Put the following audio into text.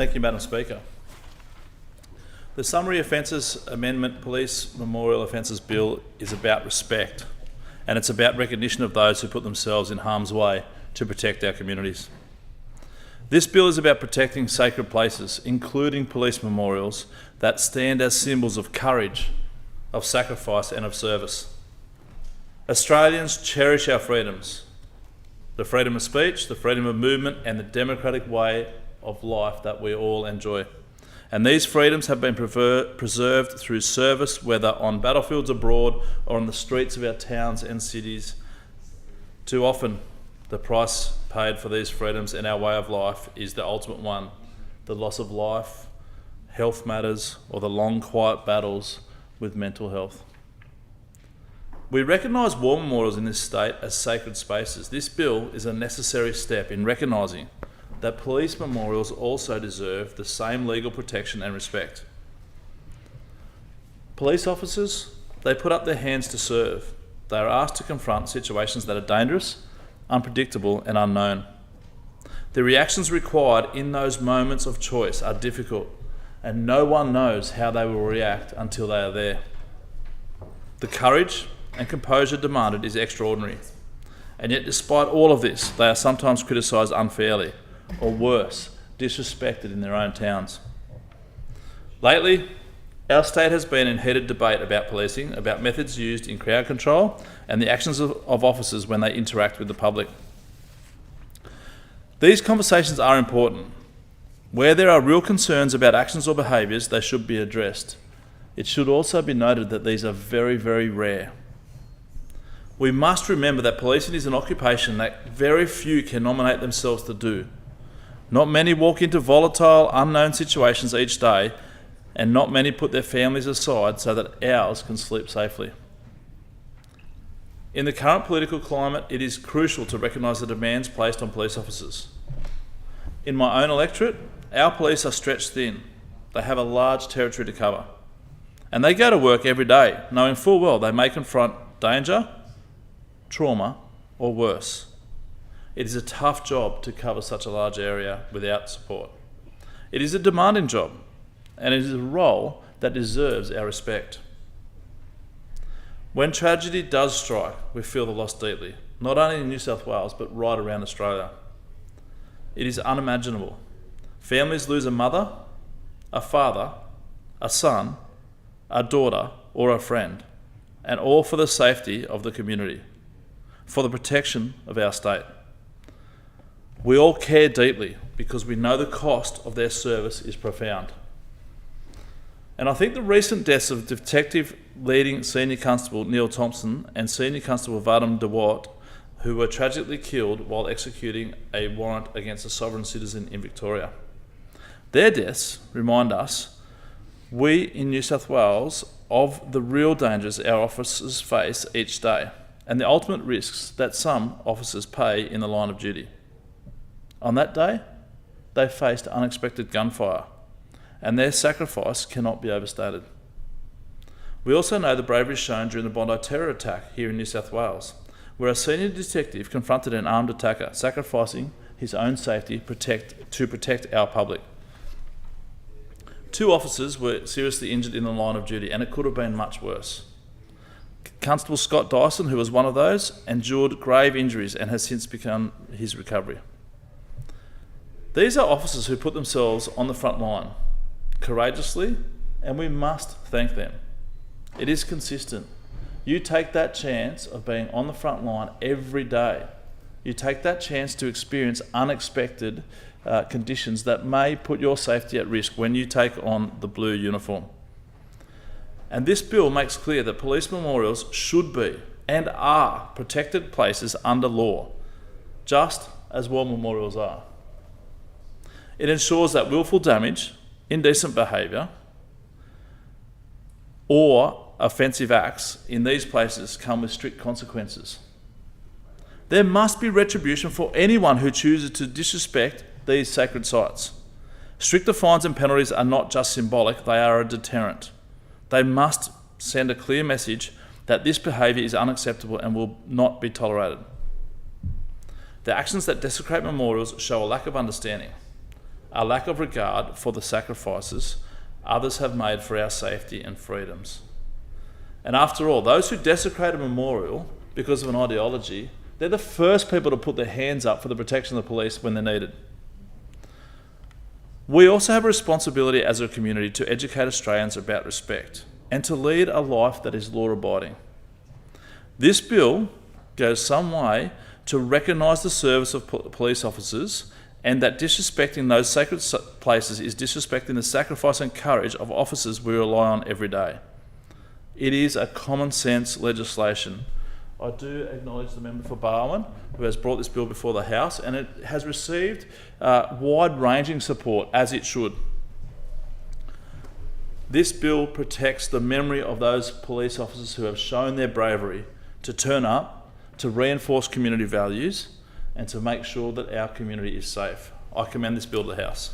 Thank you, Madam Speaker. The Summary Offences Amendment Police Memorial Offences Bill is about respect, and it's about recognition of those who put themselves in harm's way to protect our communities. This bill is about protecting sacred places, including police memorials, that stand as symbols of courage, of sacrifice and of service. Australians cherish our freedoms, the freedom of speech, the freedom of movement and the democratic way of life that we all enjoy. And these freedoms have been preserved through service, whether on battlefields abroad or on the streets of our towns and cities. Too often, the price paid for these freedoms and our way of life is the ultimate one: the loss of life, health matters, or the long, quiet battles with mental health. We recognise war memorials in this state as sacred spaces. This bill is a necessary step in recognising that police memorials also deserve the same legal protection and respect. Police officers, they put up their hands to serve. They are asked to confront situations that are dangerous, unpredictable and unknown. The reactions required in those moments of choice are difficult, and no one knows how they will react until they are there. The courage and composure demanded is extraordinary, and yet despite all of this, they are sometimes criticised unfairly, or worse, disrespected in their own towns. Lately, our state has been in heated debate about policing, about methods used in crowd control and the actions of officers when they interact with the public. These conversations are important. Where there are real concerns about actions or behaviours, they should be addressed. It should also be noted that these are very, very rare. We must remember that policing is an occupation that very few can nominate themselves to do. Not many walk into volatile, unknown situations each day, and not many put their families aside so that ours can sleep safely. In the current political climate, it is crucial to recognise the demands placed on police officers. In my own electorate, our police are stretched thin. They have a large territory to cover. And they go to work every day, knowing full well they may confront danger, trauma, or worse. It is a tough job to cover such a large area without support. It is a demanding job, and it is a role that deserves our respect. When tragedy does strike, we feel the loss deeply, not only in New South Wales, but right around Australia. It is unimaginable. Families lose a mother, a father, a son, a daughter, or a friend, and all for the safety of the community, for the protection of our state. We all care deeply because we know the cost of their service is profound. And I think the recent deaths of Detective Leading Senior Constable Neil Thompson and Senior Constable Vadim DeWatt, who were tragically killed while executing a warrant against a sovereign citizen in Victoria. Their deaths remind us, we in New South Wales, of the real dangers our officers face each day and the ultimate risks that some officers pay in the line of duty. On that day, they faced unexpected gunfire, and their sacrifice cannot be overstated. We also know the bravery shown during the Bondi terror attack here in New South Wales, where a senior detective confronted an armed attacker, sacrificing his own safety to protect our public. 2 officers were seriously injured in the line of duty, and it could have been much worse. Constable Scott Dyson, who was one of those, endured grave injuries and has since begun his recovery. These are officers who put themselves on the front line courageously, and we must thank them. It is consistent. You take that chance of being on the front line every day. You take that chance to experience unexpected conditions that may put your safety at risk when you take on the blue uniform. And this bill makes clear that police memorials should be and are protected places under law, just as war memorials are. It ensures that willful damage, indecent behaviour, or offensive acts in these places come with strict consequences. There must be retribution for anyone who chooses to disrespect these sacred sites. Stricter fines and penalties are not just symbolic, they are a deterrent. They must send a clear message that this behaviour is unacceptable and will not be tolerated. The actions that desecrate memorials show a lack of understanding, a lack of regard for the sacrifices others have made for our safety and freedoms. And after all, those who desecrate a memorial because of an ideology, they're the first people to put their hands up for the protection of the police when they're needed. We also have a responsibility as a community to educate Australians about respect and to lead a life that is law-abiding. This bill goes some way to recognise the service of police officers, and that disrespecting those sacred places is disrespecting the sacrifice and courage of officers we rely on every day. It is a common sense legislation. I do acknowledge the member for Barwon who has brought this bill before the House, and it has received wide-ranging support, as it should. This bill protects the memory of those police officers who have shown their bravery to turn up, to reinforce community values, and to make sure that our community is safe. I commend this bill to the House.